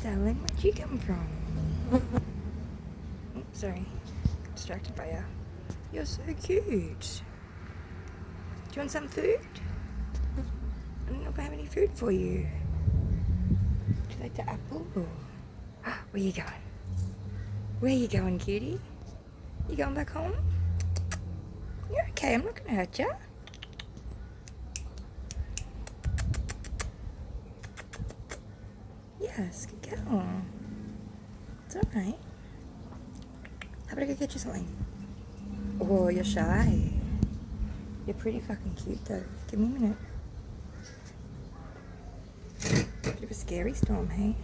darling. Where'd you come from? Oh, sorry. Distracted by you. You're so cute. Do you want some food? I don't know if I have any food for you. Would you like the apple? Where you going? Where you going, cutie? You going back home? You're okay. I'm not going to hurt you. Yes, good girl. It's alright. How about I go get you something? Oh, you're shy. You're pretty fucking cute though. Give me a minute. Bit of a scary storm, hey?